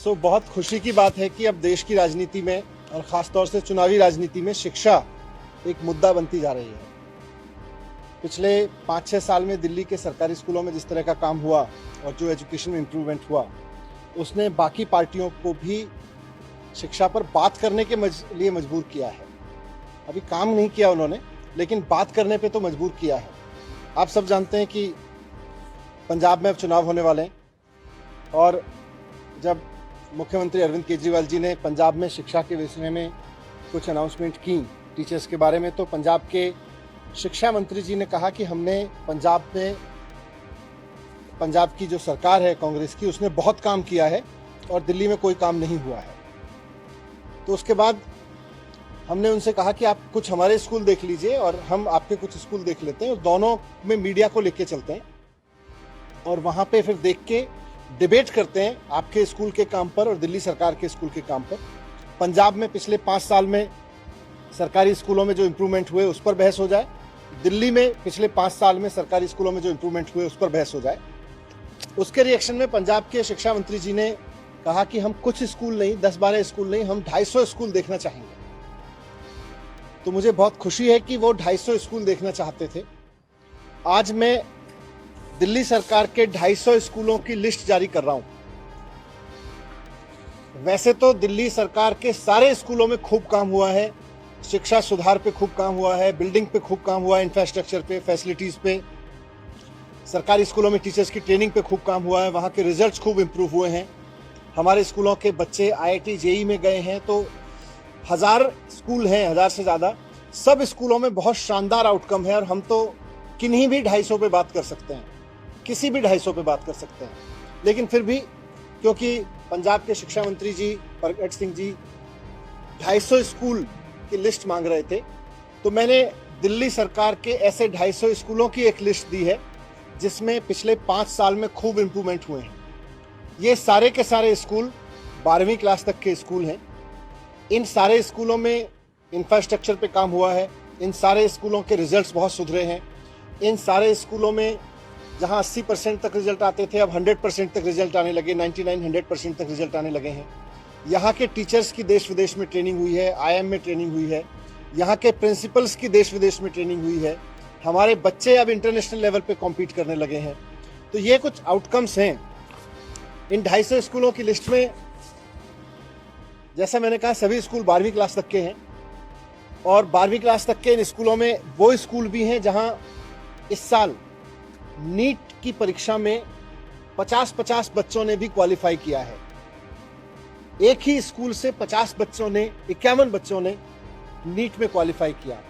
बहुत खुशी की बात है कि अब देश की राजनीति में और ख़ासतौर से चुनावी राजनीति में शिक्षा एक मुद्दा बनती जा रही है। पिछले 5-6 साल में दिल्ली के सरकारी स्कूलों में जिस तरह का काम हुआ और जो एजुकेशन में इम्प्रूवमेंट हुआ, उसने बाकी पार्टियों को भी शिक्षा पर बात करने के लिए मजबूर किया है। अभी काम नहीं किया उन्होंने, लेकिन बात करने पे तो मजबूर किया है। आप सब जानते हैं कि पंजाब में अब चुनाव होने वाले हैं और जब मुख्यमंत्री अरविंद केजरीवाल जी ने पंजाब में शिक्षा के विषय में कुछ अनाउंसमेंट की टीचर्स के बारे में, तो पंजाब के शिक्षा मंत्री जी ने कहा कि हमने पंजाब की जो सरकार है कांग्रेस की, उसने बहुत काम किया है और दिल्ली में कोई काम नहीं हुआ है। तो उसके बाद हमने उनसे कहा कि आप कुछ हमारे स्कूल देख लीजिए और हम आपके कुछ स्कूल देख लेते हैं और दोनों में मीडिया को लेके चलते हैं और वहाँ पे फिर देख के डिबेट करते हैं आपके स्कूल के काम पर और दिल्ली सरकार के स्कूल के काम पर। पंजाब में पिछले 5 साल में सरकारी स्कूलों में जो इम्प्रूवमेंट हुए उस पर बहस हो जाए, दिल्ली में पिछले 5 साल में सरकारी स्कूलों में जो इम्प्रूवमेंट हुए उस पर बहस हो जाए। उसके रिएक्शन में पंजाब के शिक्षा मंत्री जी ने कहा कि हम कुछ स्कूल नहीं, 10-12 स्कूल नहीं, हम 250 स्कूल देखना चाहेंगे। तो मुझे बहुत खुशी है कि वो 250 स्कूल देखना चाहते थे। आज मैं दिल्ली सरकार के 250 स्कूलों की लिस्ट जारी कर रहा हूं। वैसे तो दिल्ली सरकार के सारे स्कूलों में खूब काम हुआ है, शिक्षा सुधार पे खूब काम हुआ है, बिल्डिंग पे खूब काम हुआ है, इंफ्रास्ट्रक्चर पे, फैसिलिटीज पे, सरकारी स्कूलों में टीचर्स की ट्रेनिंग पे खूब काम हुआ है, वहाँ के रिजल्ट्स खूब इम्प्रूव हुए हैं। हमारे स्कूलों के बच्चे IIT JEE में गए हैं, तो 1000 स्कूल हैं, 1000 से ज़्यादा। सब स्कूलों में बहुत शानदार आउटकम है और हम तो किन्हीं भी 250 पे बात कर सकते हैं, किसी भी 250 पे बात कर सकते हैं। लेकिन फिर भी क्योंकि पंजाब के शिक्षा मंत्री जी प्रगट सिंह जी 250 स्कूल की लिस्ट मांग रहे थे, तो मैंने दिल्ली सरकार के ऐसे 250 स्कूलों की एक लिस्ट दी है जिसमें पिछले 5 साल में खूब इम्प्रूवमेंट हुए हैं। ये सारे के सारे स्कूल 12वीं क्लास तक के स्कूल हैं। इन सारे स्कूलों में इंफ्रास्ट्रक्चर पे काम हुआ है, इन सारे स्कूलों के रिजल्ट्स बहुत सुधरे हैं। इन सारे स्कूलों में जहां 80% तक रिजल्ट आते थे, अब 100% तक रिजल्ट आने लगे, 99-100% तक रिजल्ट आने लगे हैं। यहाँ के टीचर्स की देश विदेश में ट्रेनिंग हुई है, IIM में ट्रेनिंग हुई है, यहाँ के प्रिंसिपल्स की देश विदेश में ट्रेनिंग हुई है। हमारे बच्चे अब इंटरनेशनल लेवल पे कॉम्पीट करने लगे हैं। तो ये कुछ आउटकम्स हैं। इन 250 स्कूलों की लिस्ट में, जैसा मैंने कहा, सभी स्कूल 12वीं क्लास तक के हैं और 12वीं क्लास तक के इन स्कूलों में वो स्कूल भी हैं जहां इस साल नीट की परीक्षा में 50-50 बच्चों ने भी क्वालिफाई किया है। एक ही स्कूल से 51 बच्चों ने नीट में क्वालिफाई किया।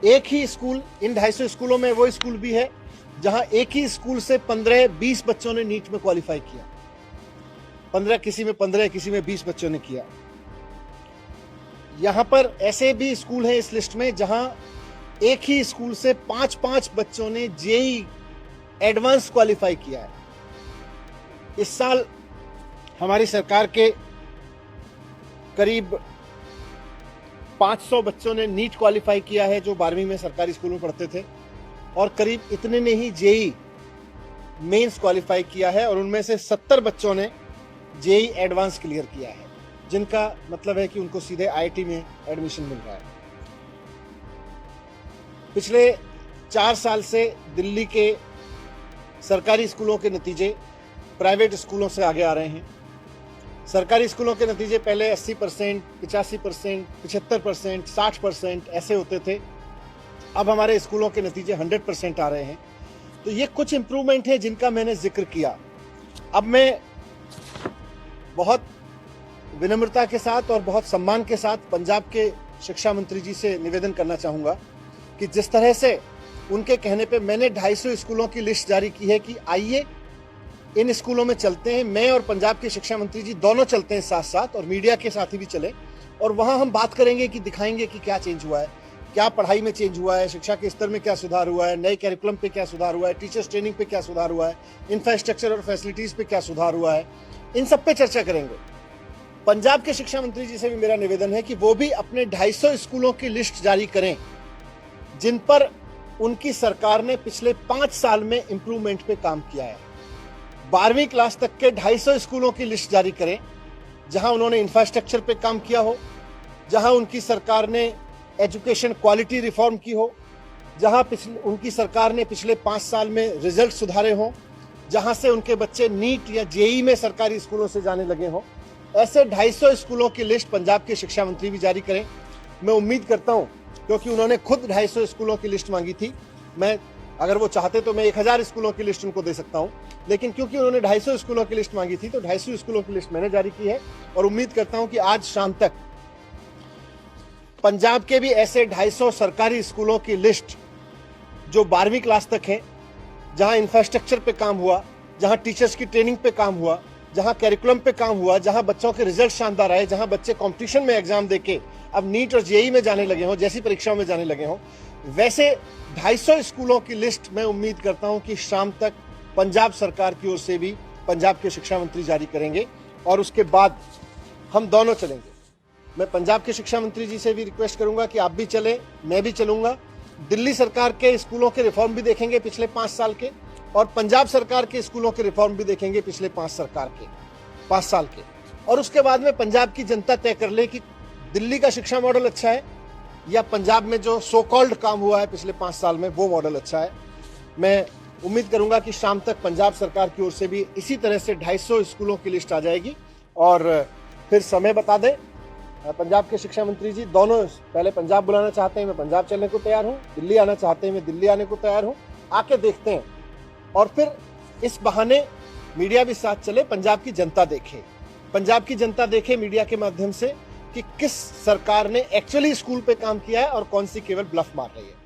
एक ही स्कूल, इन 250 स्कूलों में वो स्कूल भी है जहां एक ही स्कूल से 15-20 बच्चों ने नीट में क्वालिफाई किया। 15, किसी में 15, किसी में 20 बच्चों ने किया। यहां पर ऐसे भी स्कूल हैं इस लिस्ट में जहां एक ही स्कूल से 5-5 बच्चों ने JEE एडवांस क्वालिफाई किया है। इस साल हमारी सरकार के करीब 500 बच्चों ने नीट क्वालिफाई किया है जो 12वीं में सरकारी स्कूल में पढ़ते थे, और करीब इतने ने ही JEE मेंस क्वालिफाई किया है और उनमें से 70 बच्चों ने JEE एडवांस क्लियर किया है, जिनका मतलब है कि उनको सीधे IIT में एडमिशन मिल रहा है। पिछले 4 साल से दिल्ली के सरकारी स्कूलों के नतीजे प्राइवेट स्कूलों से आगे आ रहे हैं। सरकारी स्कूलों के नतीजे पहले 80%, 85%, 75%, 60% ऐसे होते थे। अब हमारे स्कूलों के नतीजे 100% आ रहे हैं। तो ये कुछ इम्प्रूवमेंट है जिनका मैंने जिक्र किया। अब मैं बहुत विनम्रता के साथ और बहुत सम्मान के साथ पंजाब के शिक्षा मंत्री जी से निवेदन करना चाहूँगा कि जिस तरह से उनके कहने पे मैंने 250 स्कूलों की लिस्ट जारी की है कि आइए इन स्कूलों में चलते हैं। मैं और पंजाब के शिक्षा मंत्री जी दोनों चलते हैं साथ साथ, और मीडिया के साथ ही भी चले, और वहाँ हम बात करेंगे कि दिखाएंगे कि क्या चेंज हुआ है, क्या पढ़ाई में चेंज हुआ है, शिक्षा के स्तर में क्या सुधार हुआ है, नए कैरिकुलम पे क्या सुधार हुआ है, टीचर्स ट्रेनिंग पे क्या सुधार हुआ है, इंफ्रास्ट्रक्चर और फैसिलिटीज़ पे क्या सुधार हुआ है। इन सब पे चर्चा करेंगे। पंजाब के शिक्षा मंत्री जी से भी मेरा निवेदन है कि वो भी अपने 250 स्कूलों की लिस्ट जारी करें जिन पर उनकी सरकार ने पिछले 5 साल में इंप्रूवमेंट पे काम किया है। 12वीं क्लास तक के 250 स्कूलों की लिस्ट जारी करें जहां उन्होंने इंफ्रास्ट्रक्चर पे काम किया हो, जहां उनकी सरकार ने एजुकेशन क्वालिटी रिफॉर्म की हो, जहां उनकी सरकार ने पिछले 5 साल में रिजल्ट सुधारे हों, जहां से उनके बच्चे नीट या जेई में सरकारी स्कूलों से जाने लगे हों, ऐसे 250 स्कूलों की लिस्ट पंजाब के शिक्षा मंत्री भी जारी करें। मैं उम्मीद करता हूं, क्योंकि उन्होंने खुद 250 स्कूलों की लिस्ट मांगी थी। मैं अगर वो चाहते तो मैं 1000 स्कूलों की लिस्ट उनको दे सकता हूं, लेकिन क्योंकि उन्होंने 250 स्कूलों की लिस्ट मांगी थी तो 250 स्कूलों की लिस्ट मैंने जारी की है। और उम्मीद करता हूं कि आज शाम तक पंजाब के भी ऐसे 250 सरकारी स्कूलों की लिस्ट जो 12वीं क्लास तक है, जहां इंफ्रास्ट्रक्चर पे काम हुआ, जहां टीचर्स की ट्रेनिंग पे काम हुआ, जहां कैरिकुलम पे काम हुआ, जहां बच्चों के रिजल्ट शानदार आए, जहां बच्चे कंपटीशन में एग्जाम देके अब नीट और जेई में जाने लगे हों, जैसी परीक्षाओं में जाने लगे हों, वैसे 250 स्कूलों की लिस्ट मैं उम्मीद करता हूं कि शाम तक पंजाब सरकार की ओर से भी पंजाब के शिक्षा मंत्री जारी करेंगे और उसके बाद हम दोनों चलेंगे। मैं पंजाब के शिक्षा मंत्री जी से भी रिक्वेस्ट करूंगा कि आप भी चलें, मैं भी चलूंगा। दिल्ली सरकार के स्कूलों के रिफॉर्म भी देखेंगे पिछले 5 साल के, और पंजाब सरकार के स्कूलों के रिफॉर्म भी देखेंगे पिछले 5 साल के। और उसके बाद में पंजाब की जनता तय कर ले कि दिल्ली का शिक्षा मॉडल अच्छा है या पंजाब में जो सो कॉल्ड काम हुआ है पिछले 5 साल में वो मॉडल अच्छा है। मैं उम्मीद करूंगा कि शाम तक पंजाब सरकार की ओर से भी इसी तरह से 250 स्कूलों की लिस्ट आ जाएगी। और फिर समय बता दें, पंजाब के शिक्षा मंत्री जी दोनों पहले पंजाब बुलाना चाहते हैं, मैं पंजाब चलने को तैयार हूँ, दिल्ली आना चाहते हैं, मैं दिल्ली आने को तैयार हूँ। आके देखते हैं और फिर इस बहाने मीडिया भी साथ चले, पंजाब की जनता देखे, पंजाब की जनता देखे मीडिया के माध्यम से कि किस सरकार ने एक्चुअली स्कूल पे काम किया है और कौन सी केवल ब्लफ मार रही है।